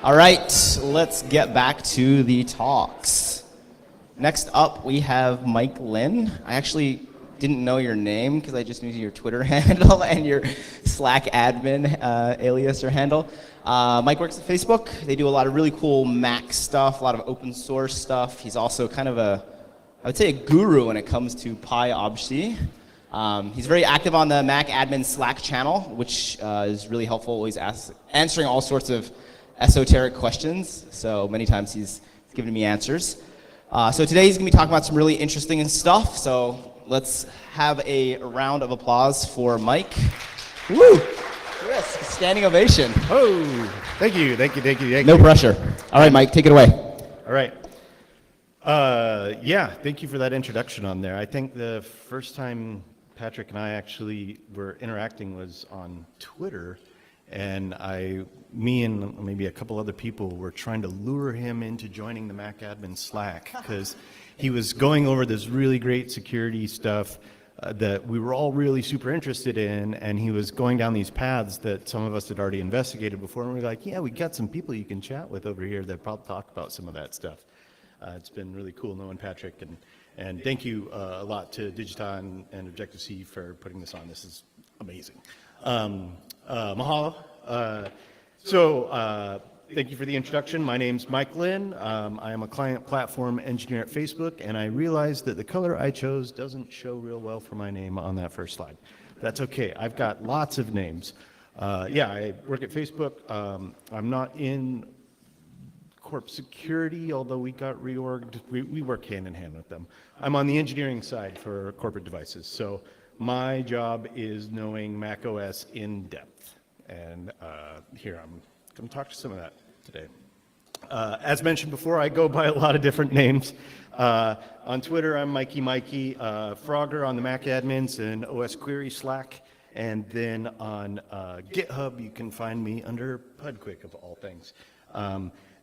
All right, let's get back to the talks. Next up, we have Mike Lynn. I actually didn't know your name because I just knew your Twitter handle and your Slack admin alias or handle. Mike works at Facebook. They do a lot of really cool Mac stuff, a lot of open source stuff. He's also kind of I would say a guru when it comes to PyObjc. He's very active on the Mac admin Slack channel, which is really helpful, always answering all sorts of esoteric questions. So many times he's given me answers. So today he's going to be talking about some really interesting stuff. So let's have a round of applause for Mike. Woo! Yes, standing ovation. Oh, thank you. No pressure. All right, Mike, take it away. All right. Yeah, thank you for that introduction on there. I think the first time Patrick and I actually were interacting was on Twitter, and me and maybe a couple other people were trying to lure him into joining the Mac admin Slack because he was going over this really great security stuff that we were all really super interested in, and he was going down these paths that some of us had already investigated before, and we were like, yeah, we got some people you can chat with over here that probably talk about some of that stuff. It's been really cool knowing Patrick, and thank you a lot to Digita and Objective-C for putting this on. This is amazing. Mahalo. Thank you for the introduction. My name's Mike Lynn. I am a client platform engineer at Facebook, and I realized that the color I chose doesn't show real well for my name on that first slide. That's okay. I've got lots of names. I work at Facebook. I'm not in corp security, although we got reorged. We work hand in hand with them. I'm on the engineering side for corporate devices. So my job is knowing Mac OS in depth. And here I'm going to talk to some of that today. As mentioned before, I go by a lot of different names. On Twitter, I'm Mikey. Frogger on the Mac admins and OS Query Slack. And then on GitHub, you can find me under Pudquick, of all things.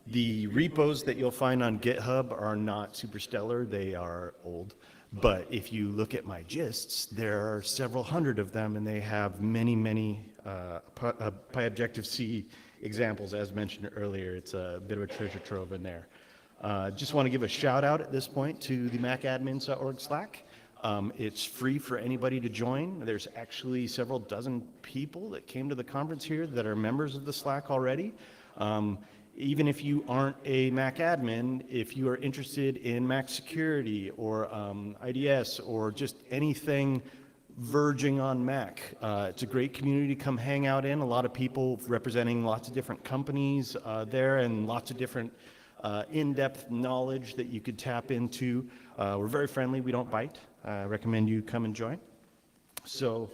The repos that you'll find on GitHub are not super stellar. They are old. But if you look at my gists, there are several hundred of them, and they have many PyObjective-C examples, as mentioned earlier. It's a bit of a treasure trove in there. Just want to give a shout out at this point to the macadmins.org Slack. It's free for anybody to join. There's actually several dozen people that came to the conference here that are members of the Slack already. Even if you aren't a Mac admin, if you are interested in Mac security or IDS or just anything verging on Mac, it's a great community to come hang out in. A lot of people representing lots of different companies there, and lots of different in-depth knowledge that you could tap into. We're very friendly. We don't bite. I recommend you come and join. So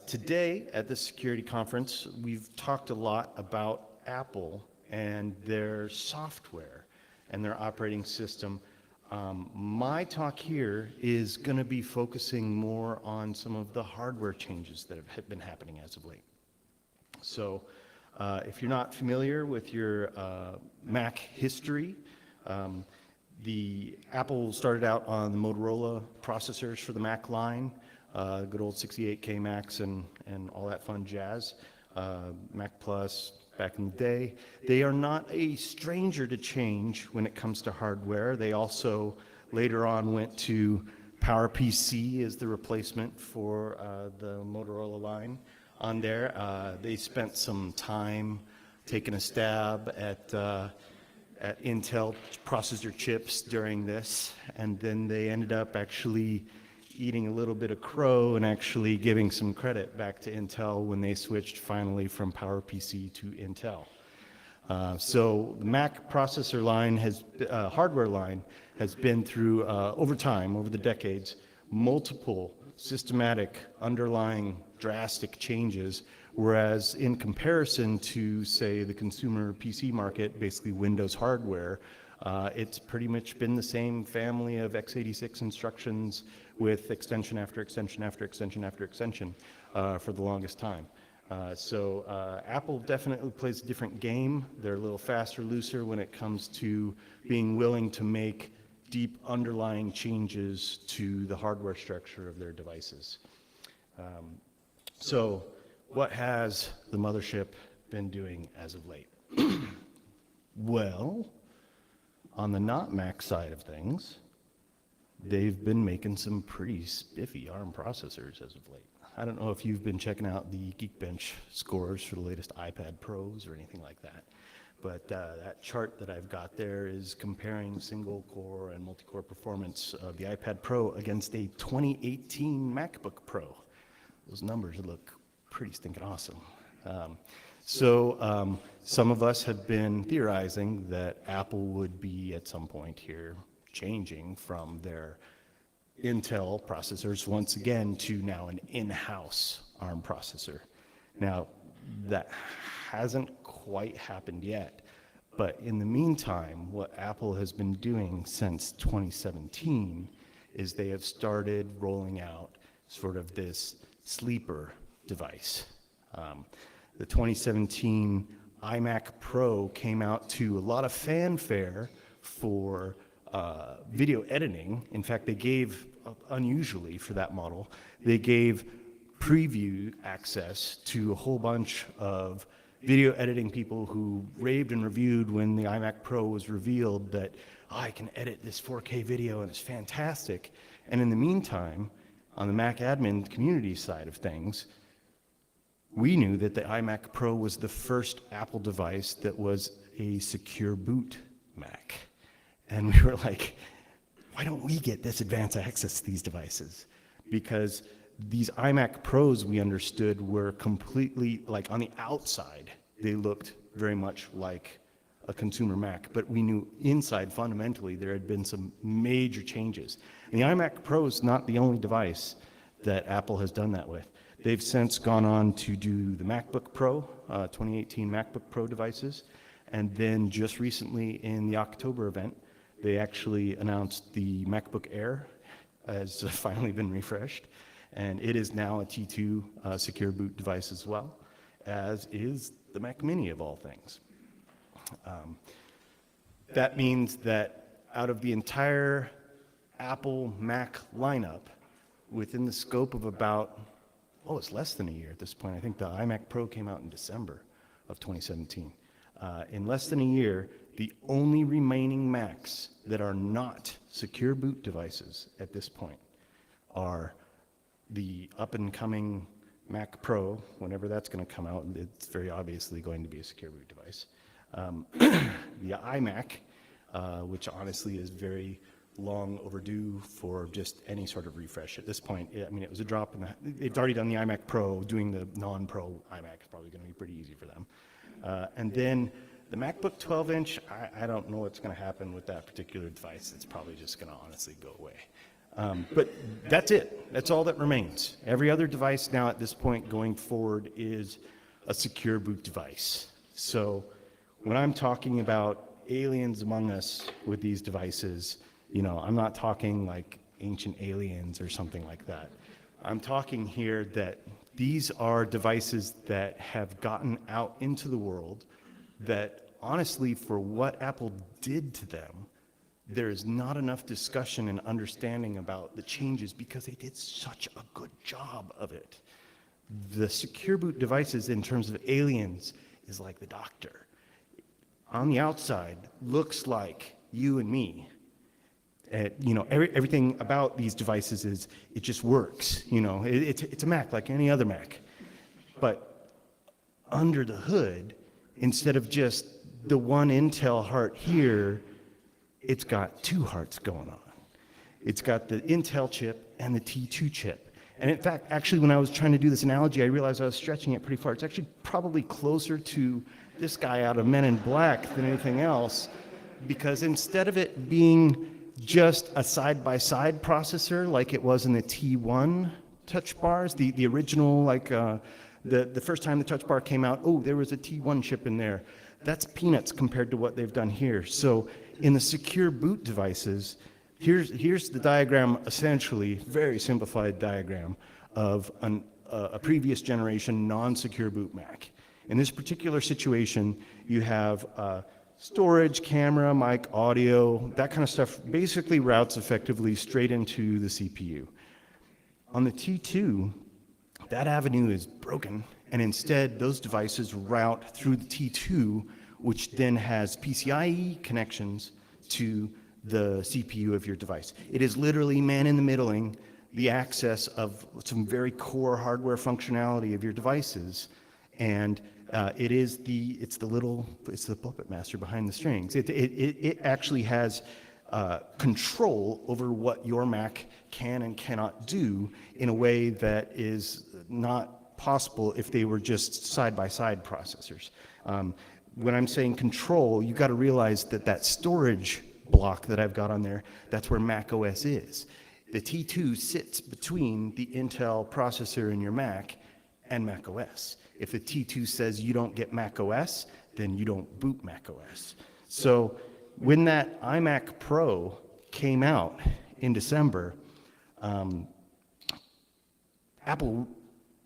today at this security conference, we've talked a lot about Apple and their software and their operating system. My talk here is going to be focusing more on some of the hardware changes that have been happening as of late. So if you're not familiar with your Mac history, the Apple started out on the Motorola processors for the Mac line, good old 68K Macs and all that fun jazz, Mac Plus, back in the day. They are not a stranger to change when it comes to hardware. They also later on went to PowerPC as the replacement for the Motorola line on there. They spent some time taking a stab at Intel processor chips during this, and then they ended up actually eating a little bit of crow and actually giving some credit back to Intel when they switched finally from PowerPC to Intel. So the Mac processor line hardware line has been through, over time, over the decades, multiple systematic underlying drastic changes, whereas in comparison to, say, the consumer PC market, basically Windows hardware, it's pretty much been the same family of x86 instructions with extension after extension after extension after extension for the longest time. Apple definitely plays a different game. They're a little faster, looser when it comes to being willing to make deep underlying changes to the hardware structure of their devices. So what has the mothership been doing as of late? Well, on the not Mac side of things, they've been making some pretty spiffy ARM processors as of late. I don't know if you've been checking out the Geekbench scores for the latest iPad Pros or anything like that, but that chart that I've got there is comparing single core and multi-core performance of the iPad Pro against a 2018 MacBook Pro. Those numbers look pretty stinking awesome. Some of us have been theorizing that Apple would be at some point here changing from their Intel processors once again to now an in-house ARM processor. Now, that hasn't quite happened yet, but in the meantime, what Apple has been doing since 2017 is they have started rolling out sort of this sleeper device. The 2017 iMac Pro came out to a lot of fanfare for video editing. In fact, they gave, unusually for that model, they gave preview access to a whole bunch of video editing people who raved and reviewed when the iMac Pro was revealed that, oh, I can edit this 4K video and it's fantastic. And in the meantime, on the Mac admin community side of things, we knew that the iMac Pro was the first Apple device that was a secure boot Mac. And we were like, why don't we get this advanced access to these devices? Because these iMac Pros, we understood, were completely, like on the outside, they looked very much like a consumer Mac, but we knew inside, fundamentally, there had been some major changes. And the iMac Pro is not the only device that Apple has done that with. They've since gone on to do the MacBook Pro, 2018 MacBook Pro devices, and then just recently in the October event, they actually announced the MacBook Air has finally been refreshed, and it is now a T2 secure boot device as well, as is the Mac Mini of all things. That means that out of the entire Apple Mac lineup, within the scope of about, it's less than a year at this point. I think the iMac Pro came out in December of 2017. In less than a year, the only remaining Macs that are not secure boot devices at this point are the up-and-coming Mac Pro, whenever that's going to come out. It's very obviously going to be a secure boot device. The iMac, which honestly is very long overdue for just any sort of refresh at this point. I mean, it was a drop in they've already done the iMac Pro. Doing the non-Pro iMac is probably going to be pretty easy for them. And then the MacBook 12-inch, I don't know what's going to happen with that particular device. It's probably just going to honestly go away. But that's it. That's all that remains. Every other device now at this point going forward is a secure boot device. So when I'm talking about aliens among us with these devices, I'm not talking like ancient aliens or something like that. I'm talking here that these are devices that have gotten out into the world that, honestly, for what Apple did to them, there is not enough discussion and understanding about the changes because they did such a good job of it. The secure boot devices, in terms of aliens, is like the Doctor. On the outside, looks like you and me. Everything about these devices is, it just works. It's a Mac like any other Mac. But under the hood, instead of just the one Intel heart here, it's got two hearts going on. It's got the Intel chip and the T2 chip. And in fact, actually, when I was trying to do this analogy, I realized I was stretching it pretty far. It's actually probably closer to this guy out of Men in Black than anything else, because instead of it being just a side-by-side processor like it was in the T1 touch bars, the original, the first time the touch bar came out, there was a T1 chip in there. That's peanuts compared to what they've done here. So in the secure boot devices, here's the diagram, essentially, very simplified diagram of a previous generation non-secure boot Mac. In this particular situation, you have storage, camera, mic, audio, that kind of stuff basically routes effectively straight into the CPU. On the T2, that avenue is broken, and instead those devices route through the T2 which then has PCIe connections to the CPU of your device. It is literally man-in-the-middling the access of some very core hardware functionality of your devices, and it's the puppet master behind the strings. It actually has control over what your Mac can and cannot do in a way that is not possible if they were just side-by-side processors. When I'm saying control, you got to realize that storage block that I've got on there, that's where Mac OS is. The T2 sits between the Intel processor in your Mac and Mac OS. If the T2 says you don't get Mac OS, then you don't boot Mac OS. So when that iMac Pro came out in December, Apple,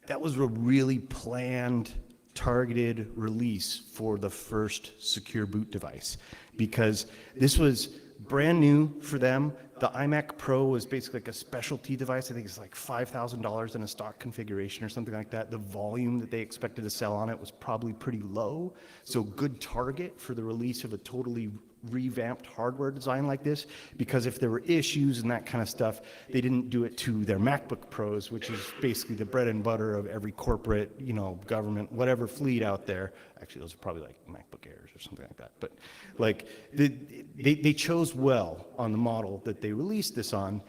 that was a really planned, targeted release for the first secure boot device, because this was brand new for them. The iMac Pro was basically like a specialty device. I think it's like $5,000 in a stock configuration or something like that. The volume that they expected to sell on it was probably pretty low. So good target for the release of a totally revamped hardware design like this, because if there were issues and that kind of stuff, they didn't do it to their MacBook Pros, which is basically the bread and butter of every corporate, government, whatever fleet out there. Actually, those are probably like MacBook Airs or something like that. But like they chose well on the model that they released this on.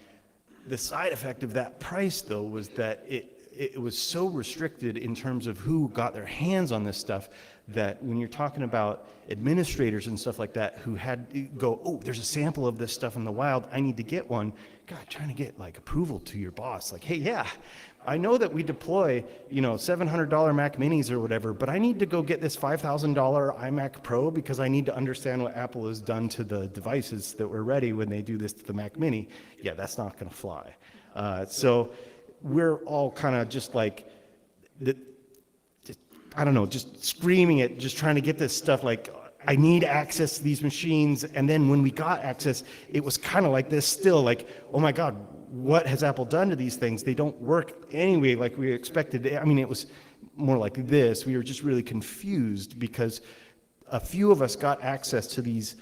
The side effect of that price, though, was that it was so restricted in terms of who got their hands on this stuff, that when you're talking about administrators and stuff like that who had to go, oh, there's a sample of this stuff in the wild, I need to get one. God, trying to get like approval to your boss, like, hey, yeah, I know that we deploy, $700 Mac Minis or whatever, but I need to go get this $5,000 iMac Pro because I need to understand what Apple has done to the devices that were ready when they do this to the Mac Mini. Yeah, that's not going to fly. So we're all kind of just like, I don't know, just screaming it, just trying to get this stuff, like, I need access to these machines. And then when we got access, it was kind of like this still, like, oh my God, what has Apple done to these things? They don't work anyway like we expected. I mean, it was more like this. We were just really confused because a few of us got access to these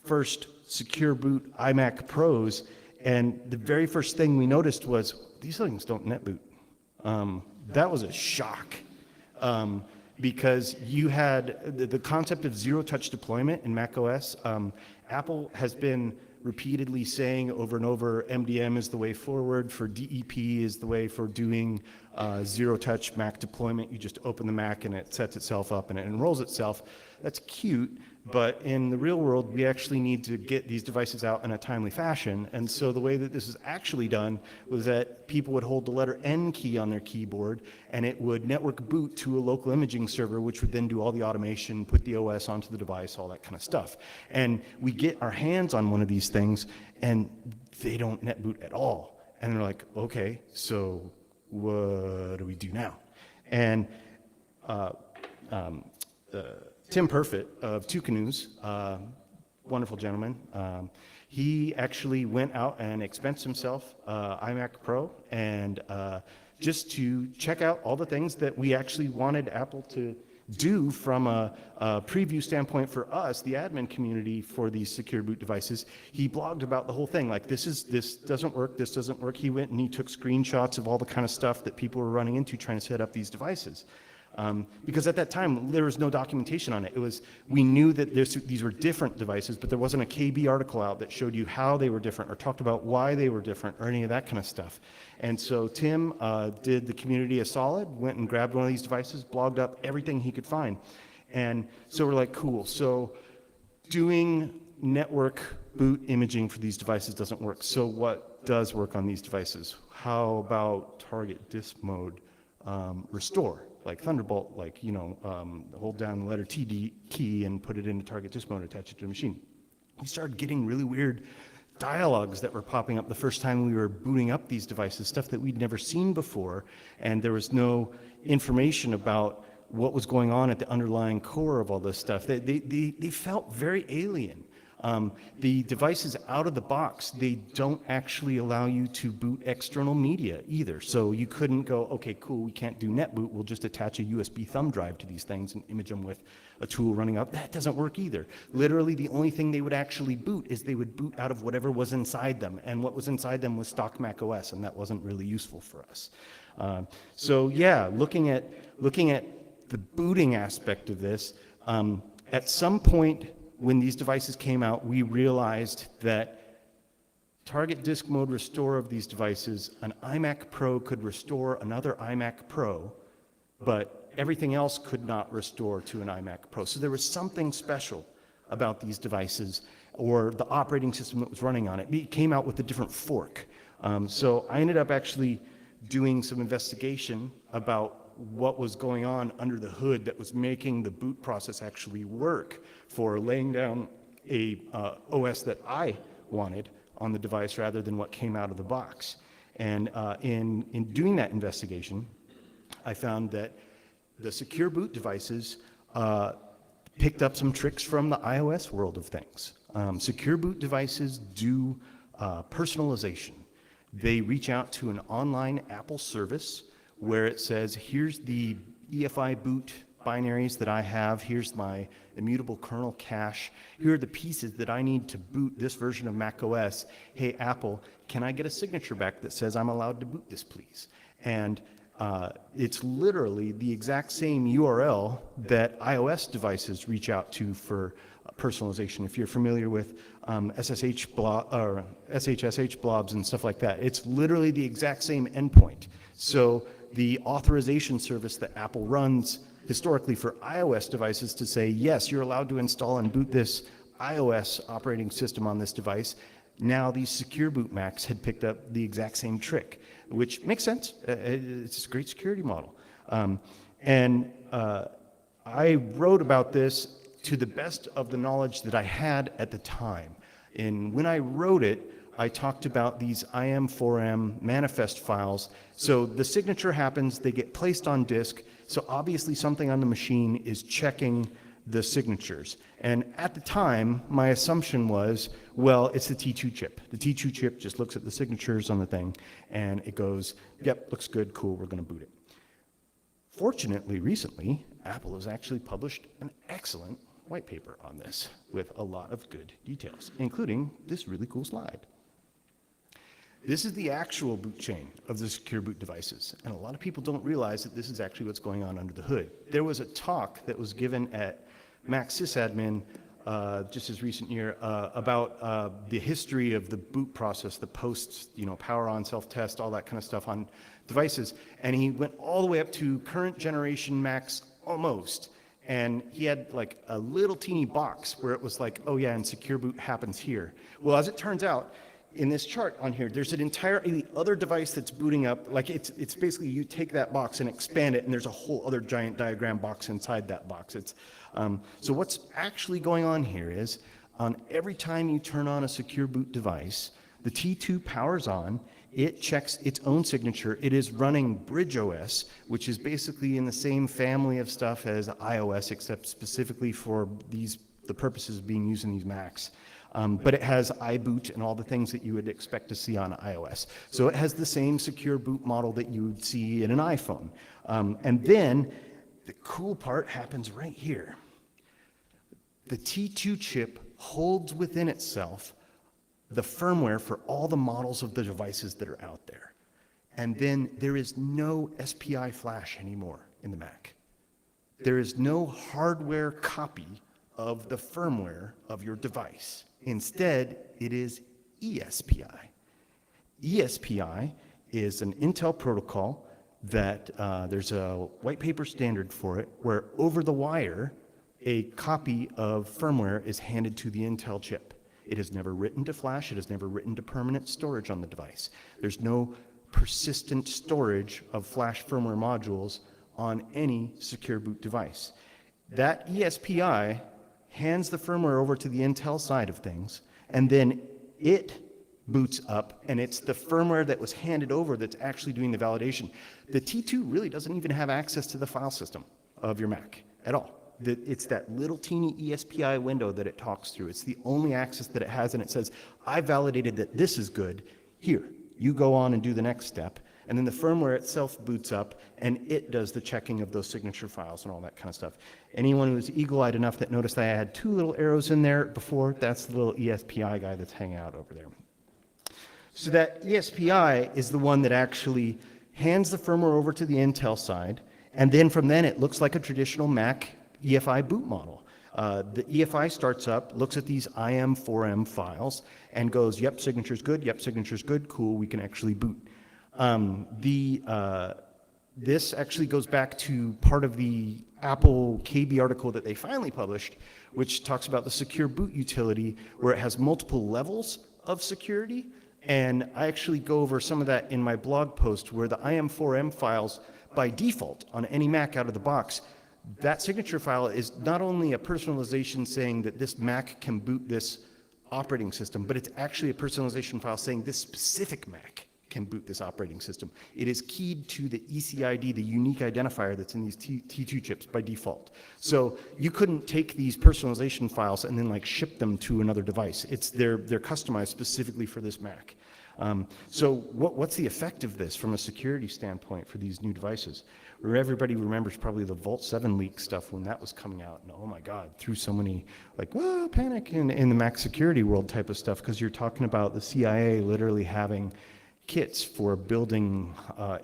first secure boot iMac Pros, and the very first thing we noticed was these things don't netboot. That was a shock. Because you had the concept of zero-touch deployment in macOS. Apple has been repeatedly saying over and over, MDM is the way forward, for DEP is the way for doing zero-touch Mac deployment. You just open the Mac and it sets itself up and it enrolls itself. That's cute, but in the real world, we actually need to get these devices out in a timely fashion. And so the way that this is actually done was that people would hold the letter N key on their keyboard, and it would network boot to a local imaging server, which would then do all the automation, put the OS onto the device, all that kind of stuff. And we get our hands on one of these things, and they don't netboot at all. And they're like, okay, so what do we do now? And Tim Perfit of Two Canoes, wonderful gentleman, he actually went out and expensed himself iMac Pro, and just to check out all the things that we actually wanted Apple to do from a preview standpoint for us, the admin community for these secure boot devices. He blogged about the whole thing, like this doesn't work, this doesn't work. He went and he took screenshots of all the kind of stuff that people were running into trying to set up these devices. Because at that time, there was no documentation on it. We knew that these were different devices, but there wasn't a KB article out that showed you how they were different or talked about why they were different or any of that kind of stuff. And so Tim did the community a solid, went and grabbed one of these devices, blogged up everything he could find. And so we're like, cool. So doing network boot imaging for these devices doesn't work. So what does work on these devices? How about target disk mode restore? Like Thunderbolt, like, hold down the letter TD key and put it into target disk mode, attach it to the machine. We started getting really weird dialogues that were popping up the first time we were booting up these devices, stuff that we'd never seen before, and there was no information about what was going on at the underlying core of all this stuff. They felt very alien. The devices out of the box, they don't actually allow you to boot external media either. So you couldn't go, okay, cool, we can't do NetBoot, we'll just attach a USB thumb drive to these things and image them with a tool running up. That doesn't work either. Literally, the only thing they would actually boot is they would boot out of whatever was inside them, and what was inside them was stock Mac OS, and that wasn't really useful for us. So yeah, looking at the booting aspect of this, at some point when these devices came out, we realized that target disk mode restore of these devices, an iMac Pro could restore another iMac Pro, but everything else could not restore to an iMac Pro. So there was something special about these devices, or the operating system that was running on it. It came out with a different fork. So I ended up actually doing some investigation about what was going on under the hood that was making the boot process actually work for laying down a OS that I wanted on the device rather than what came out of the box. And in doing that investigation, I found that the secure boot devices picked up some tricks from the iOS world of things. Secure boot devices do personalization. They reach out to an online Apple service where it says, here's the EFI boot binaries that I have, here's my immutable kernel cache, here are the pieces that I need to boot this version of Mac OS. Hey, Apple, can I get a signature back that says I'm allowed to boot this, please? And it's literally the exact same URL that iOS devices reach out to for personalization. If you're familiar with SSH blobs and stuff like that, it's literally the exact same endpoint. So the authorization service that Apple runs historically for iOS devices to say, yes, you're allowed to install and boot this iOS operating system on this device. Now these secure boot Macs had picked up the exact same trick, which makes sense. It's a great security model. I wrote about this to the best of the knowledge that I had at the time. And when I wrote it, I talked about these IM4M manifest files. So the signature happens, they get placed on disk, so obviously something on the machine is checking the signatures. And at the time, my assumption was, well, it's the T2 chip. The T2 chip just looks at the signatures on the thing, and it goes, yep, looks good, cool, we're gonna boot it. Fortunately, recently, Apple has actually published an excellent white paper on this with a lot of good details, including this really cool slide. This is the actual boot chain of the secure boot devices, and a lot of people don't realize that this is actually what's going on under the hood. There was a talk that was given at Mac Sysadmin just this recent year about the history of the boot process, the posts, power on, self-test, all that kind of stuff on devices, and he went all the way up to current generation Macs almost, and he had like a little teeny box where it was like, oh yeah, and secure boot happens here. Well, as it turns out, in this chart on here, there's an entirely other device that's booting up. Like it's basically you take that box and expand it, and there's a whole other giant diagram box inside that box. So what's actually going on here is, on every time you turn on a secure boot device, the T2 powers on. It checks its own signature. It is running BridgeOS, which is basically in the same family of stuff as iOS, except specifically for the purposes of being used in these Macs. But it has iBoot and all the things that you would expect to see on iOS. So it has the same secure boot model that you would see in an iPhone. And then the cool part happens right here. The T2 chip holds within itself the firmware for all the models of the devices that are out there. And then there is no SPI flash anymore in the Mac. There is no hardware copy of the firmware of your device. Instead, it is ESPI. ESPI is an Intel protocol that there's a white paper standard for it, where over the wire, a copy of firmware is handed to the Intel chip. It is never written to flash. It is never written to permanent storage on the device. There's no persistent storage of flash firmware modules on any secure boot device. That ESPI hands the firmware over to the Intel side of things, and then it boots up, and it's the firmware that was handed over that's actually doing the validation. The T2 really doesn't even have access to the file system of your Mac at all. it's that little teeny ESPI window that it talks through. It's the only access that it has, and it says, I validated that this is good. Here, you go on and do the next step. And then the firmware itself boots up, and it does the checking of those signature files and all that kind of stuff. Anyone who's eagle-eyed enough that noticed I had two little arrows in there before, that's the little ESPI guy that's hanging out over there. So that ESPI is the one that actually hands the firmware over to the Intel side, and then from then it looks like a traditional Mac EFI boot model. The EFI starts up, looks at these IM4M files, and goes, yep, signature's good, cool, we can actually boot. This actually goes back to part of the Apple KB article that they finally published, which talks about the secure boot utility, where it has multiple levels of security. And I actually go over some of that in my blog post, where the IM4M files, by default, on any Mac out of the box, that signature file is not only a personalization saying that this Mac can boot this operating system, but it's actually a personalization file saying this specific Mac can boot this operating system. It is keyed to the ECID, the unique identifier that's in these T2 chips by default. So you couldn't take these personalization files and then like ship them to another device. They're customized specifically for this Mac. So what's the effect of this from a security standpoint for these new devices? Where everybody remembers probably the Vault 7 leak stuff when that was coming out, and oh my God, through so many like, whoa, panic in the Mac security world type of stuff, because you're talking about the CIA literally having kits for building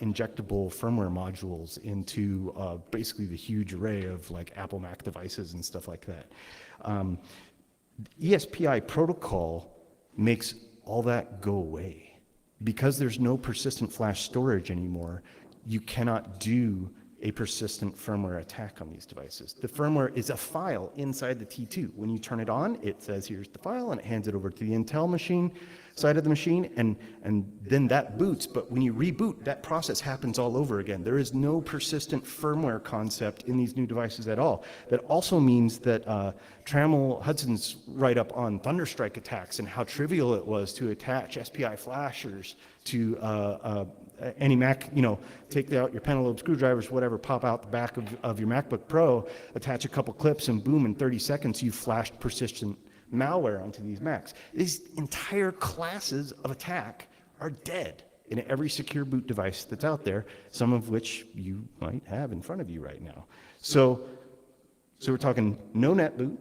injectable firmware modules into basically the huge array of like Apple Mac devices and stuff like that. ESPI protocol makes all that go away. Because there's no persistent flash storage anymore, you cannot do a persistent firmware attack on these devices. The firmware is a file inside the T2. When you turn it on, it says, here's the file, and it hands it over to the Intel machine, side of the machine, and then that boots. But when you reboot, that process happens all over again. There is no persistent firmware concept in these new devices at all. That also means that Trammell Hudson's write-up on Thunderstrike attacks and how trivial it was to attach SPI flashers to any Mac, take out your pentalobe screwdrivers, whatever, pop out the back of your MacBook Pro, attach a couple clips, and boom, in 30 seconds, you've flashed persistent malware onto these Macs. These entire classes of attack are dead in every secure boot device that's out there, some of which you might have in front of you right now. So we're talking no netboot,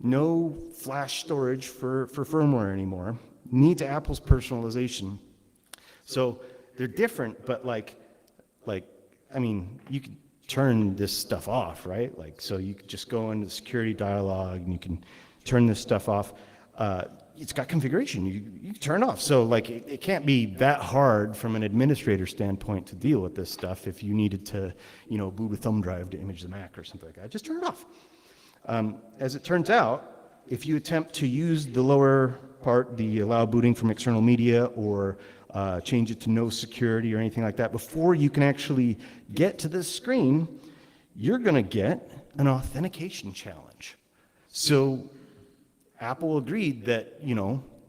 no flash storage for firmware anymore, need to Apple's personalization. So they're different, but you can turn this stuff off, right? So you can just go into the security dialog and you can turn this stuff off. It's got configuration. You can turn off. So it can't be that hard from an administrator standpoint to deal with this stuff if you needed to, boot a thumb drive to image the Mac or something like that. Just turn it off. As it turns out, if you attempt to use the lower part, the allow booting from external media, or change it to no security or anything like that, before you can actually get to this screen, you're going to get an authentication challenge. So Apple agreed that,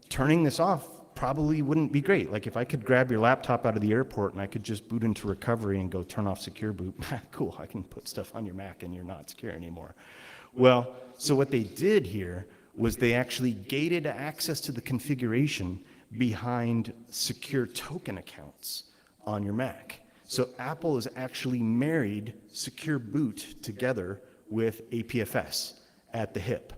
turning this off probably wouldn't be great. Like if I could grab your laptop out of the airport and I could just boot into recovery and go turn off secure boot, cool, I can put stuff on your Mac and you're not secure anymore. Well, so what they did here was they actually gated access to the configuration behind secure token accounts on your Mac. So Apple has actually married secure boot together with APFS at the hip.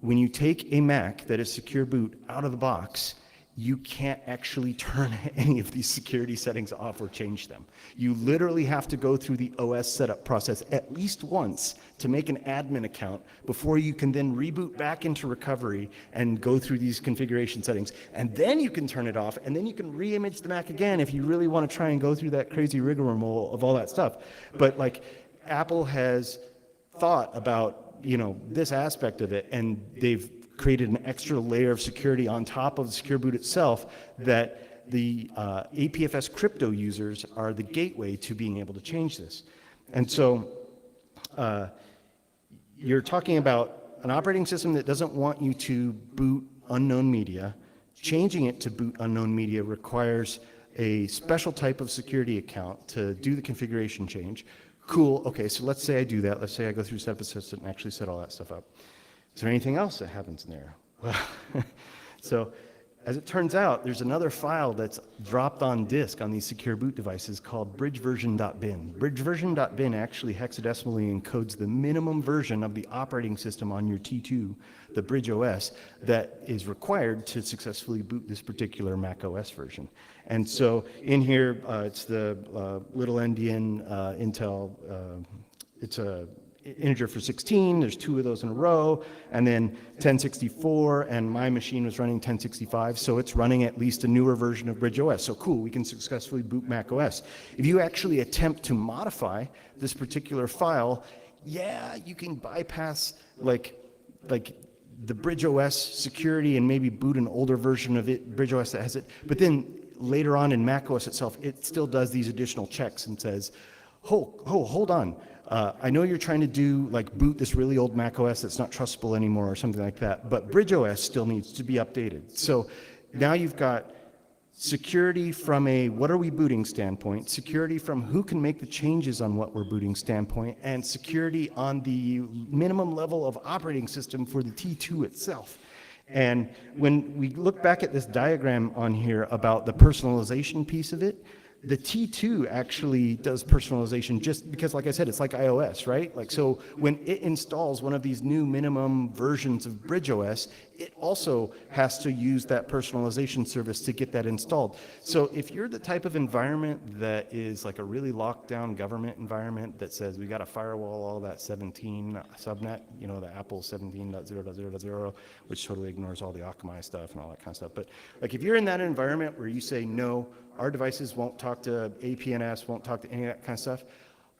When you take a Mac that is secure boot out of the box, you can't actually turn any of these security settings off or change them. You literally have to go through the OS setup process at least once to make an admin account before you can then reboot back into recovery and go through these configuration settings. And then you can turn it off, and then you can re-image the Mac again if you really want to try and go through that crazy rigmarole of all that stuff. But Apple has thought about this aspect of it, and they've created an extra layer of security on top of the secure boot itself that the APFS crypto users are the gateway to being able to change this. And so you're talking about an operating system that doesn't want you to boot unknown media. Changing it to boot unknown media requires a special type of security account to do the configuration change. Cool. Okay, so let's say I do that. Let's say I go through Setup Assistant and actually set all that stuff up. Is there anything else that happens in there? Well, so as it turns out, there's another file that's dropped on disk on these secure boot devices called bridgeversion.bin. Bridgeversion.bin actually hexadecimally encodes the minimum version of the operating system on your T2, the Bridge OS, that is required to successfully boot this particular Mac OS version. And so in here, it's the little endian Intel, it's a integer for 16, there's 2 of those in a row, and then 1064, and my machine was running 1065, so it's running at least a newer version of Bridge OS. So cool, we can successfully boot Mac OS. If you actually attempt to modify this particular file, yeah, you can bypass like the Bridge OS security and maybe boot an older version of it, Bridge OS that has it, but then later on in Mac OS itself, it still does these additional checks and says, hold on. I know you're trying to do like boot this really old Mac OS that's not trustable anymore or something like that, but Bridge OS still needs to be updated. So now you've got security from a what are we booting standpoint, security from who can make the changes on what we're booting standpoint, and security on the minimum level of operating system for the T2 itself. And when we look back at this diagram on here about the personalization piece of it, the T2 actually does personalization just because, like I said, it's like iOS, right? Like, so when it installs one of these new minimum versions of Bridge OS, it also has to use that personalization service to get that installed. So if you're the type of environment that is like a really locked down government environment that says we got to firewall all that 17 subnet, you know, the Apple 17.0.0.0, which totally ignores all the Akamai stuff and all that kind of stuff. But like if you're in that environment where you say, no, our devices won't talk to APNS, won't talk to any of that kind of stuff,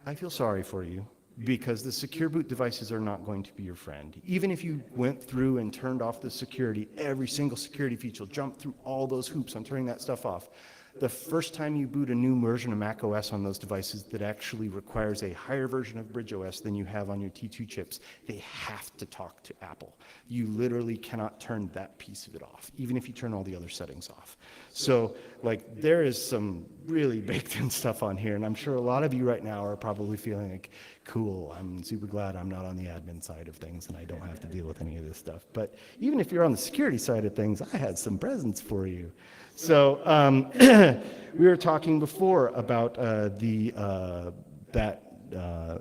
I feel sorry for you, because the secure boot devices are not going to be your friend. Even if you went through and turned off the security, every single security feature, jumped through all those hoops on turning that stuff off, the first time you boot a new version of Mac OS on those devices that actually requires a higher version of Bridge OS than you have on your T2 chips, they have to talk to Apple. You literally cannot turn that piece of it off, even if you turn all the other settings off. So, like, there is some really baked in stuff on here, and I'm sure a lot of you right now are probably feeling like, cool, I'm super glad I'm not on the admin side of things and I don't have to deal with any of this stuff. But even if you're on the security side of things, I had some presents for you. So we were talking before about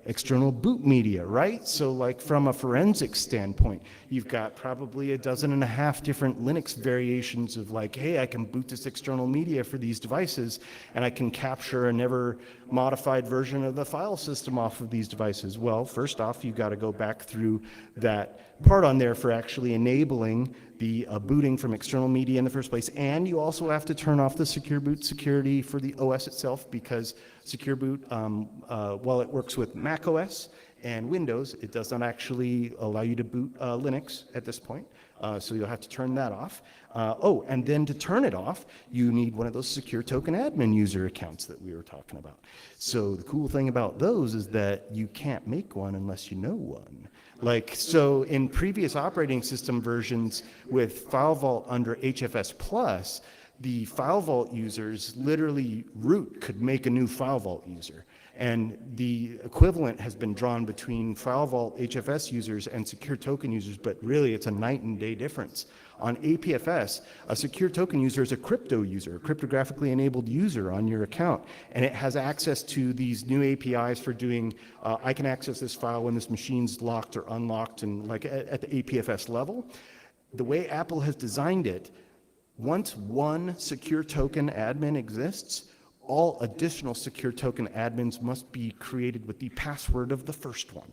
external boot media, right? So like from a forensic standpoint, you've got probably 12.5 different Linux variations of like, hey, I can boot this external media for these devices and I can capture a never modified version of the file system off of these devices. Well, first off, you've got to go back through that part on there for actually enabling the booting from external media in the first place, and you also have to turn off the secure boot security for the OS itself, because secure boot, while it works with Mac OS and Windows, it does not actually allow you to boot Linux at this point, so you'll have to turn that off. And then to turn it off, you need one of those secure token admin user accounts that we were talking about. So the cool thing about those is that you can't make one unless you know one. Like, so in previous operating system versions with FileVault under HFS Plus, the FileVault users, literally root could make a new FileVault user. And the equivalent has been drawn between FileVault HFS users and secure token users, but really it's a night and day difference. On APFS, a secure token user is a crypto user, a cryptographically enabled user on your account, and it has access to these new APIs for doing, I can access this file when this machine's locked or unlocked, and like at the APFS level. The way Apple has designed it, once one secure token admin exists, all additional secure token admins must be created with the password of the first one.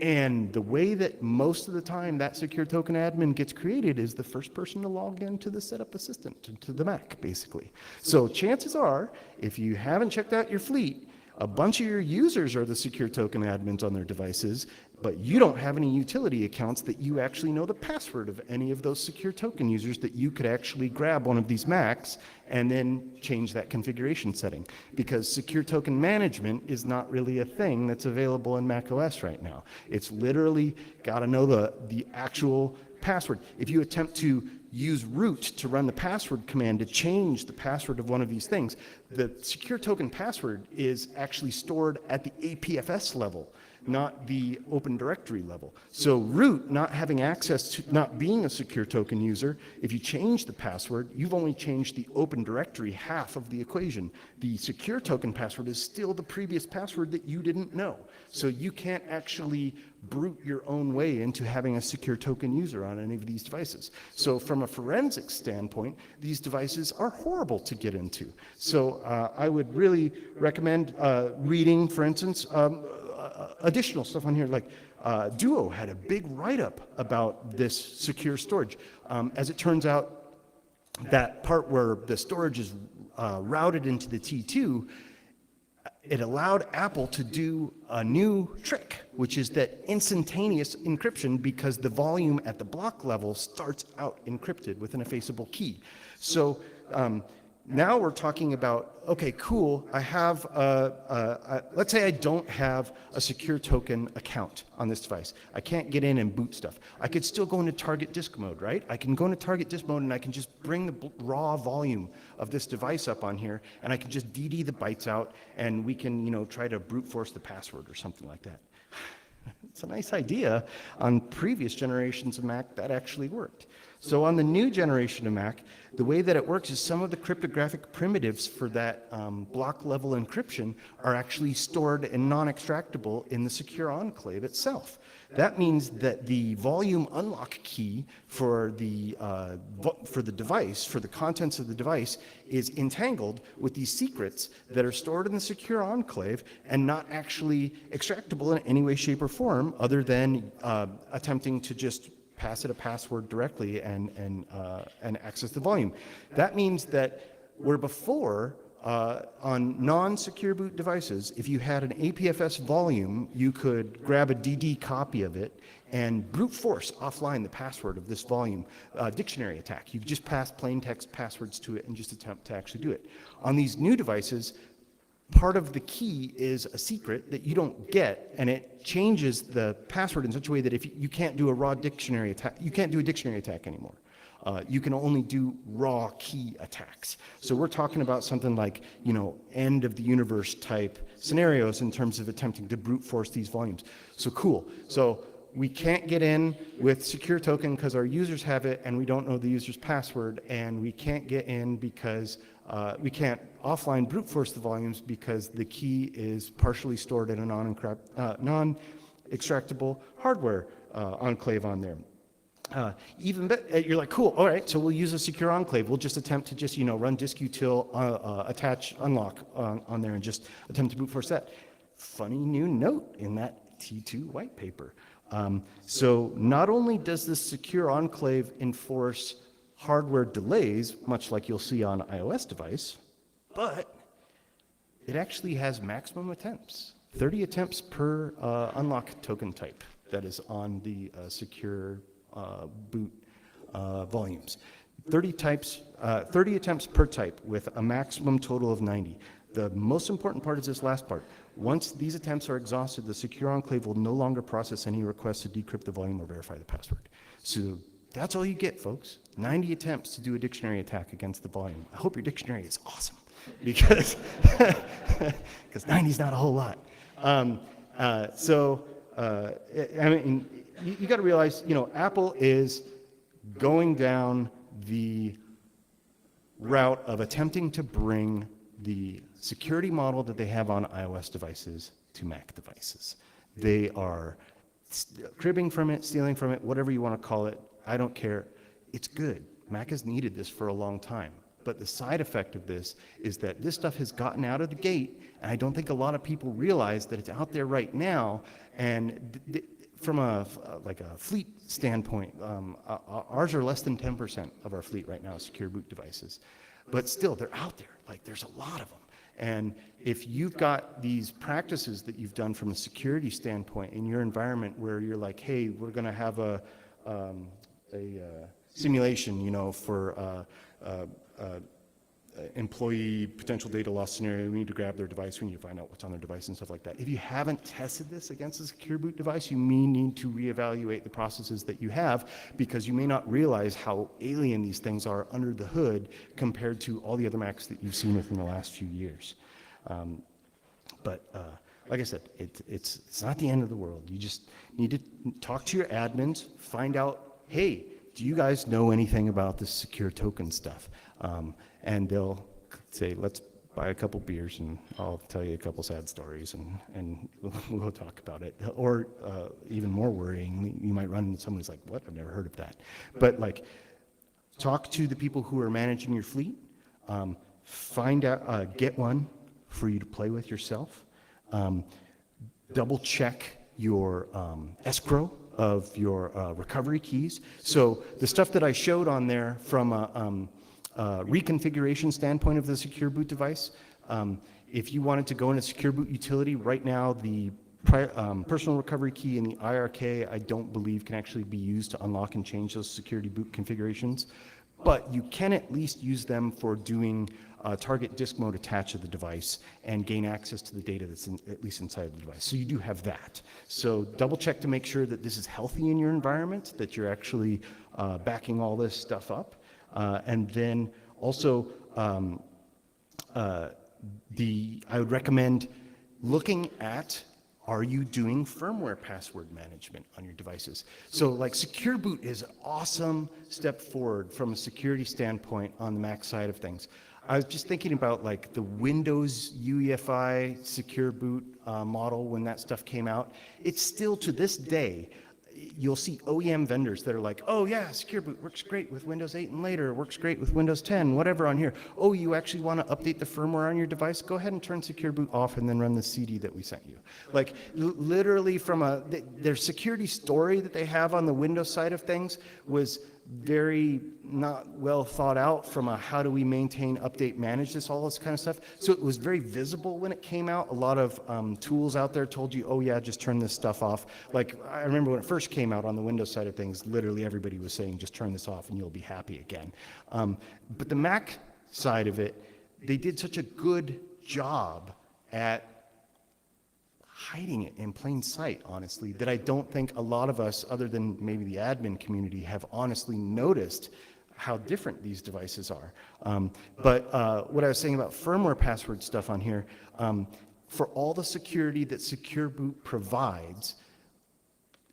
And the way that most of the time that secure token admin gets created is the first person to log into the setup assistant, to the Mac, basically. So chances are, if you haven't checked out your fleet, a bunch of your users are the secure token admins on their devices, but you don't have any utility accounts that you actually know the password of any of those secure token users that you could actually grab one of these Macs and then change that configuration setting. Because secure token management is not really a thing that's available in Mac OS right now. It's literally got to know the actual password. If you attempt to use root to run the password command to change the password of one of these things, the secure token password is actually stored at the APFS level, not the Open Directory level. So root, not having access to, not being a secure token user, if you change the password, you've only changed the Open Directory half of the equation. The secure token password is still the previous password that you didn't know. So you can't actually brute your own way into having a secure token user on any of these devices. So from a forensic standpoint, these devices are horrible to get into. So I would really recommend reading, for instance, additional stuff on here, like Duo had a big write-up about this secure storage. As it turns out, that part where the storage is routed into the T2, it allowed Apple to do a new trick, which is that instantaneous encryption, because the volume at the block level starts out encrypted with an effaceable key. So now we're talking about, okay, cool, I have, let's say I don't have a secure token account on this device. I can't get in and boot stuff. I could still go into target disk mode, right? I can go into target disk mode and I can just bring the raw volume of this device up on here, and I can just DD the bytes out, and we can, you know, try to brute force the password or something like that. It's a nice idea. On previous generations of Mac, that actually worked. So on the new generation of Mac, the way that it works is some of the cryptographic primitives for that block level encryption are actually stored and non-extractable in the secure enclave itself. That means that the volume unlock key for the device, for the contents of the device, is entangled with these secrets that are stored in the secure enclave and not actually extractable in any way, shape, or form, other than attempting to just pass it a password directly and access the volume. That means that where before, on non-secure boot devices, if you had an APFS volume, you could grab a DD copy of it and brute force offline the password of this volume. Dictionary attack. You just pass plain text passwords to it and just attempt to actually do it. On these new devices, part of the key is a secret that you don't get, and it changes the password in such a way that if you can't do a raw dictionary attack, you can't do a dictionary attack anymore. You can only do raw key attacks. So we're talking about something like, you know, end of the universe type scenarios in terms of attempting to brute force these volumes. So cool. So we can't get in with secure token because our users have it and we don't know the user's password, and we can't get in because we can't offline brute force the volumes because the key is partially stored in a non-extractable hardware enclave on there. Even better, you're like, cool, all right, so we'll use a secure enclave. We'll just attempt to just, you know, run diskutil attach unlock on there and just attempt to brute force that. Funny new note in that T2 white paper. So not only does this secure enclave enforce hardware delays, much like you'll see on iOS device, but it actually has maximum attempts, 30 attempts per unlock token type that is on the secure boot volumes. 30 attempts per type with a maximum total of 90. The most important part is this last part. Once these attempts are exhausted, the secure enclave will no longer process any requests to decrypt the volume or verify the password. So that's all you get, folks. 90 attempts to do a dictionary attack against the volume. I hope your dictionary is awesome, because 90 is not a whole lot. I mean, you got to realize, you know, Apple is going down the route of attempting to bring the security model that they have on iOS devices to Mac devices. They are cribbing from it, stealing from it, whatever you want to call it. I don't care. It's good. Mac has needed this for a long time. But the side effect of this is that this stuff has gotten out of the gate, and I don't think a lot of people realize that it's out there right now. And from a fleet standpoint, ours are less than 10% of our fleet right now, secure boot devices. But still, they're out there. Like, there's a lot of them. And if you've got these practices that you've done from a security standpoint in your environment where you're like, hey, we're going to have a simulation, you know, for employee potential data loss scenario, we need to grab their device, we need to find out what's on their device and stuff like that. If you haven't tested this against a secure boot device, you may need to reevaluate the processes that you have, because you may not realize how alien these things are under the hood compared to all the other Macs that you've seen within the last few years. Like I said, it's not the end of the world. You just need to talk to your admins, find out, hey, do you guys know anything about this secure token stuff? And they'll say, let's buy a couple beers and I'll tell you a couple sad stories and we'll talk about it. Or even more worrying, you might run into someone who's like, what? I've never heard of that. But like, talk to the people who are managing your fleet, find out, get one for you to play with yourself. Double check your escrow of your recovery keys. So the stuff that I showed on there from a reconfiguration standpoint of the secure boot device, if you wanted to go in a secure boot utility, right now the personal recovery key and the IRK I don't believe can actually be used to unlock and change those security boot configurations, but you can at least use them for doing target disk mode attached to the device and gain access to the data that's at least inside of the device. So you do have that. So double check to make sure that this is healthy in your environment, that you're actually backing all this stuff up. And then also, I would recommend looking at, are you doing firmware password management on your devices? So like Secure Boot is an awesome step forward from a security standpoint on the Mac side of things. I was just thinking about like the Windows UEFI Secure Boot model when that stuff came out. It's still to this day, you'll see OEM vendors that are like, oh yeah, Secure Boot works great with Windows 8 and later, works great with Windows 10, whatever on here. Oh, you actually want to update the firmware on your device? Go ahead and turn Secure Boot off and then run the CD that we sent you. Like literally from their security story that they have on the Windows side of things was very not well thought out from a how do we maintain, update, manage this, all this kind of stuff. So it was very visible when it came out. A lot of tools out there told you, oh yeah, just turn this stuff off. Like I remember when it first came out on the Windows side of things, literally everybody was saying, just turn this off and you'll be happy again. But the Mac side of it, they did such a good job at hiding it in plain sight, honestly, that I don't think a lot of us, other than maybe the admin community, have honestly noticed how different these devices are. But what I was saying about firmware password stuff on here, for all the security that Secure Boot provides,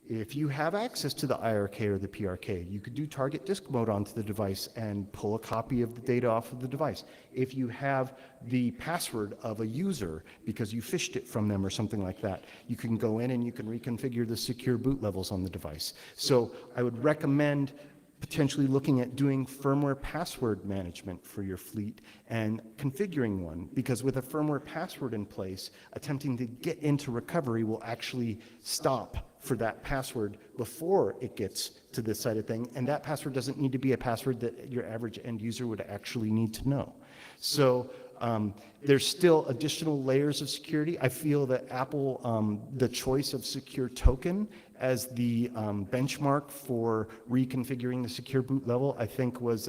if you have access to the IRK or the PRK, you could do target disk mode onto the device and pull a copy of the data off of the device. If you have the password of a user because you phished it from them or something like that, you can go in and you can reconfigure the secure boot levels on the device. So I would recommend potentially looking at doing firmware password management for your fleet and configuring one, because with a firmware password in place, attempting to get into recovery will actually stop for that password before it gets to this side of thing, and that password doesn't need to be a password that your average end user would actually need to know. So there's still additional layers of security. I feel that Apple, the choice of secure token as the benchmark for reconfiguring the secure boot level, I think was,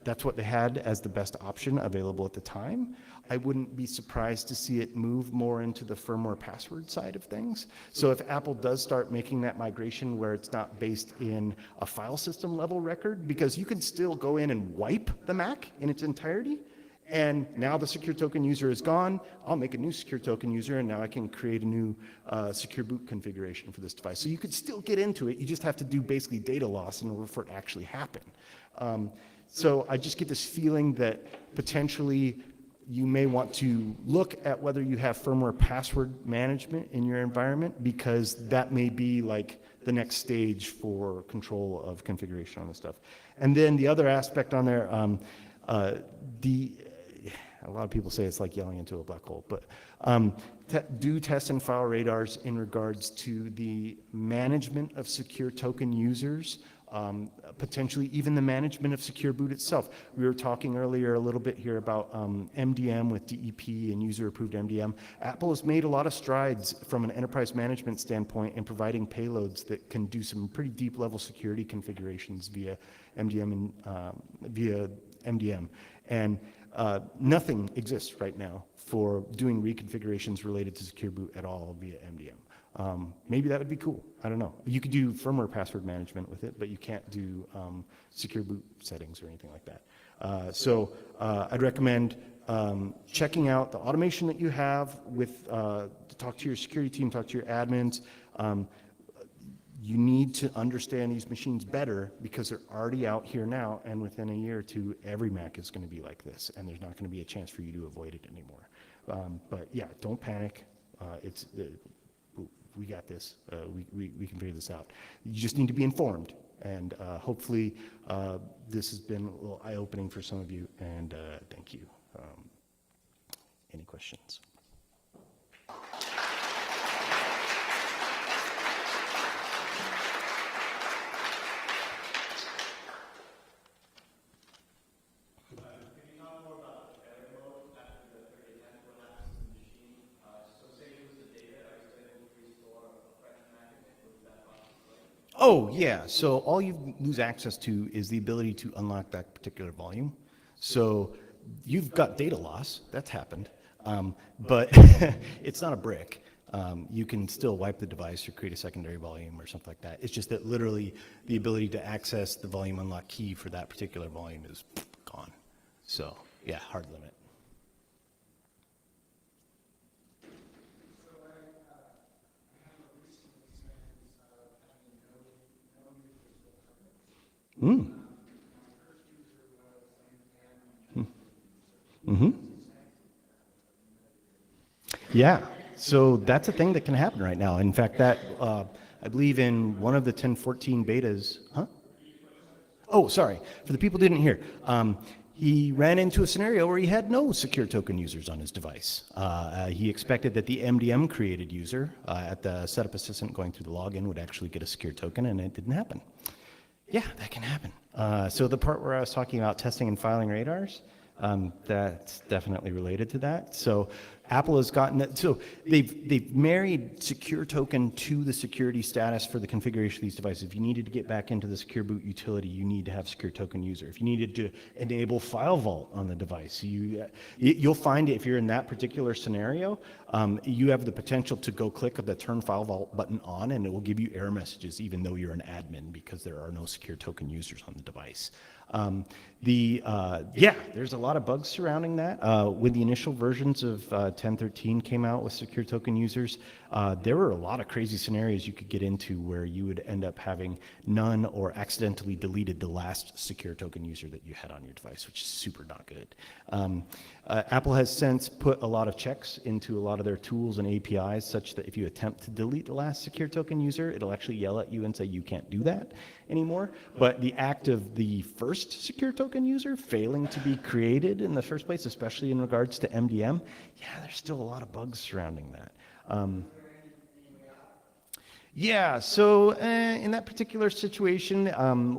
that's what they had as the best option available at the time. I wouldn't be surprised to see it move more into the firmware password side of things. So if Apple does start making that migration where it's not based in a file system level record, because you can still go in and wipe the Mac in its entirety, and now the secure token user is gone, I'll make a new secure token user, and now I can create a new secure boot configuration for this device. So you could still get into it, you just have to do basically data loss in order for it to actually happen. So I just get this feeling that potentially you may want to look at whether you have firmware password management in your environment, because that may be like the next stage for control of configuration on this stuff. And then the other aspect on there, a lot of people say it's like yelling into a black hole, but do test and file radars in regards to the management of secure token users, potentially even the management of secure boot itself. We were talking earlier a little bit here about MDM with DEP and user approved MDM. Apple has made a lot of strides from an enterprise management standpoint in providing payloads that can do some pretty deep level security configurations via MDM and via MDM. And nothing exists right now for doing reconfigurations related to secure boot at all via MDM. Maybe that would be cool. I don't know. You could do firmware password management with it, but you can't do secure boot settings or anything like that. So I'd recommend checking out the automation that you have with, talk to your security team, talk to your admins. You need to understand these machines better because they're already out here now, and within a year or two, every Mac is going to be like this, and there's not going to be a chance for you to avoid it anymore. But yeah, don't panic. We got this. We can figure this out. You just need to be informed, and hopefully this has been a little eye-opening for some of you, and thank you. Any questions? Oh, yeah. So all you lose access to is the ability to unlock that particular volume. So you've got data loss. That's happened. But it's not a brick. You can still wipe the device or create a secondary volume or something like that. It's just that literally the ability to access the volume unlock key for that particular volume is gone. So yeah, hard limit. Mm. Mm-hmm. Yeah, so that's a thing that can happen right now. In fact, that I believe in one of the 10.14 betas, huh? Oh, sorry, for the people who didn't hear, he ran into a scenario where he had no secure token users on his device. He expected that the MDM created user at the setup assistant going through the login would actually get a secure token, and it didn't happen. Yeah, that can happen. So the part where I was talking about testing and filing radars, that's definitely related to that. So Apple has gotten, so they've married secure token to the security status for the configuration of these devices. If you needed to get back into the secure boot utility, you need to have secure token user. If you needed to enable file vault on the device, you'll find if you're in that particular scenario, you have the potential to go click the turn file vault button on, and it will give you error messages even though you're an admin because there are no secure token users on the device. Yeah, there's a lot of bugs surrounding that. When the initial versions of 10.13 came out with secure token users, there were a lot of crazy scenarios you could get into where you would end up having none or accidentally deleted the last secure token user that you had on your device, which is super not good. Apple has since put a lot of checks into a lot of their tools and APIs such that if you attempt to delete the last secure token user, it'll actually yell at you and say you can't do that anymore. But the act of the first secure token user failing to be created in the first place, especially in regards to MDM, yeah, there's still a lot of bugs surrounding that. Yeah, so in that particular situation,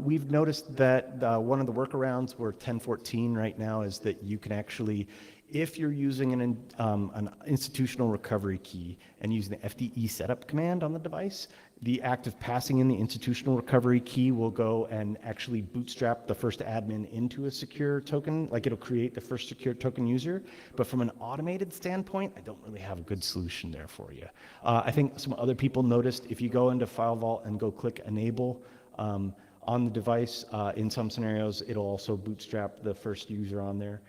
we've noticed that one of the workarounds for 10.14 right now is that you can actually, if you're using an institutional recovery key and using the FDE setup command on the device, the act of passing in the institutional recovery key will go and actually bootstrap the first admin into a secure token, like it'll create the first secure token user. But from an automated standpoint, I don't really have a good solution there for you. I think some other people noticed if you go into File Vault and go click Enable on the device, in some scenarios, it'll also bootstrap the first user on there.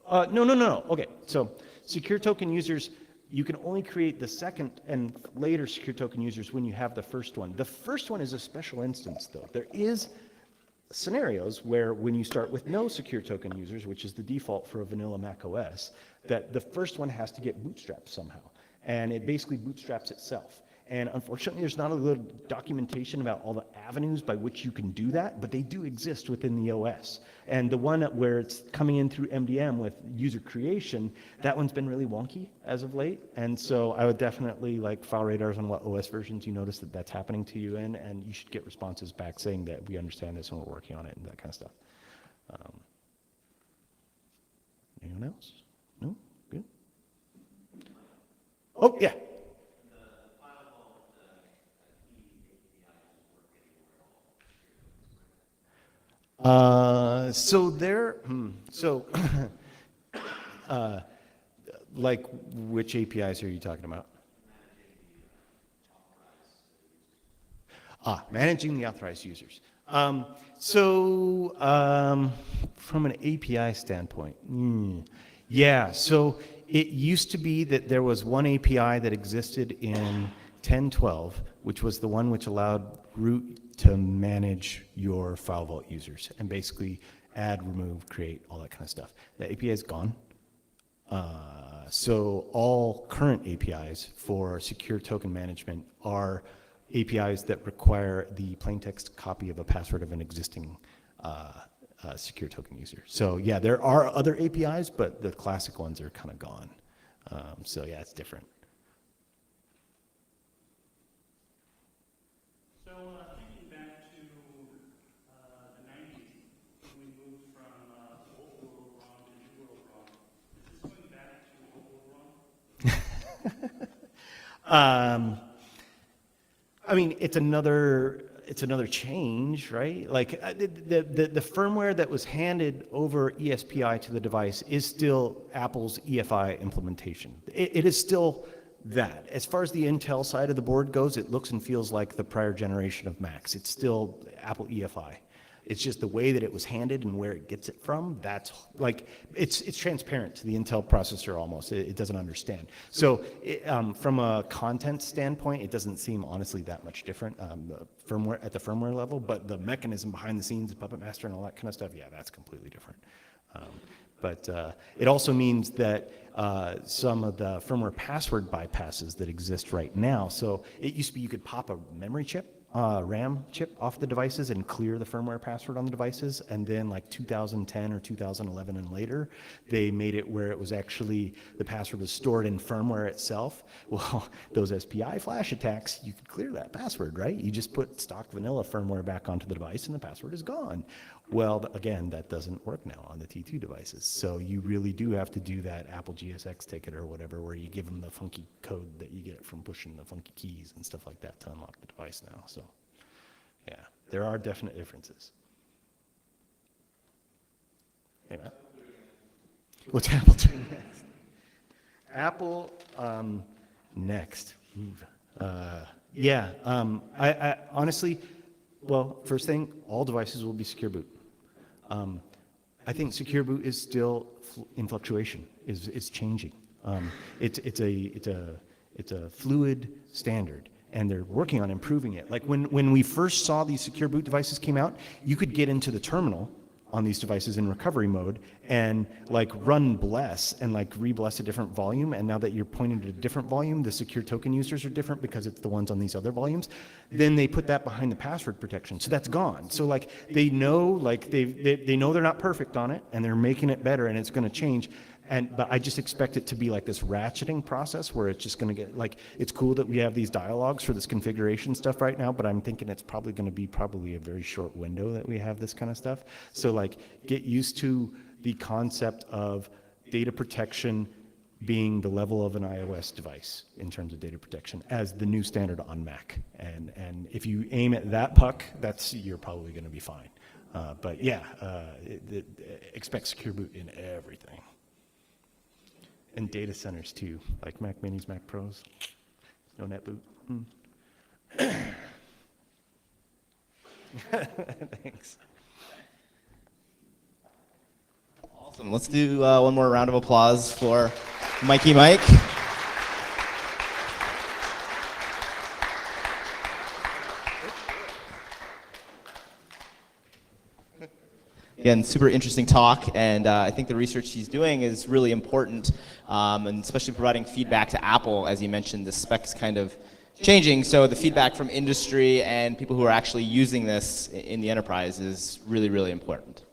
No. Okay, so secure token users, you can only create the second and later secure token users when you have the first one. The first one is a special instance, though. There is scenarios where when you start with no secure token users, which is the default for a vanilla Mac OS, that the first one has to get bootstrapped somehow. And it basically bootstraps itself. And unfortunately, there's not a little documentation about all the avenues by which you can do that, but they do exist within the OS. And the one where it's coming in through MDM with user creation, that one's been really wonky as of late. And so I would definitely like file radars on what OS versions you notice that that's happening to you in, and you should get responses back saying that we understand this and we're working on it and that kind of stuff. Anyone else? No? Good? Oh, yeah. So there, like which APIs are you talking about? Managing the authorized users. From an API standpoint, yeah, so it used to be that there was one API that existed in 10.12, which was the one which allowed root to manage your file vault users and basically add, remove, create, all that kind of stuff. The API is gone. So all current APIs for secure token management are APIs that require the plaintext copy of a password of an existing secure token user. So yeah, there are other APIs, but the classic ones are kind of gone. So yeah, it's different. So thinking back to the 90s, when we moved from old world ROM to new world ROM, is this going back to old world ROM? I mean, it's another change, right? Like the firmware that was handed over ESPI to the device is still Apple's EFI implementation. It is still that. As far as the Intel side of the board goes, it looks and feels like the prior generation of Macs. It's still Apple EFI. It's just the way that it was handed and where it gets it from. That's like it's transparent to the Intel processor almost. It doesn't understand. So from a content standpoint, it doesn't seem honestly that much different firmware at the firmware level. But the mechanism behind the scenes, Puppet Master, and all that kind of stuff, yeah, that's completely different. But it also means that some of the firmware password bypasses that exist right now. So it used to be you could pop a memory chip. RAM chip off the devices and clear the firmware password on the devices, and then like 2010 or 2011 and later, they made it where it was actually the password was stored in firmware itself. Well, those SPI flash attacks, you could clear that password, right? You just put stock vanilla firmware back onto the device and the password is gone. Well, again, that doesn't work now on the T2 devices. So you really do have to do that Apple GSX ticket or whatever, where you give them the funky code that you get from pushing the funky keys and stuff like that to unlock the device now. So, yeah, there are definite differences. Hey, Matt. What's Apple doing next? Apple next. I honestly, well, first thing, all devices will be secure boot. I think secure boot is still in fluctuation. Is changing. It's a fluid standard, and they're working on improving it. Like when we first saw these secure boot devices came out, you could get into the terminal on these devices in recovery mode and like run bless and like re-bless a different volume. And now that you're pointing to a different volume, the secure token users are different because it's the ones on these other volumes. Then they put that behind the password protection. So that's gone. So like they know, like they know they're not perfect on it, and they're making it better, and it's going to change. But I just expect it to be like this ratcheting process where it's just going to get like, it's cool that we have these dialogues for this configuration stuff right now, but I'm thinking it's probably going to be a very short window that we have this kind of stuff. So like get used to the concept of data protection being the level of an iOS device in terms of data protection as the new standard on Mac. And if you aim at that puck, you're probably going to be fine. But yeah, expect secure boot in everything. And data centers too, like Mac Minis, Mac Pros, no NetBoot. Thanks. Awesome. Let's do one more round of applause for Mikey Mike. Again, super interesting talk, and I think the research he's doing is really important, and especially providing feedback to Apple. As you mentioned, the specs kind of changing, so the feedback from industry and people who are actually using this in the enterprise is really, really important.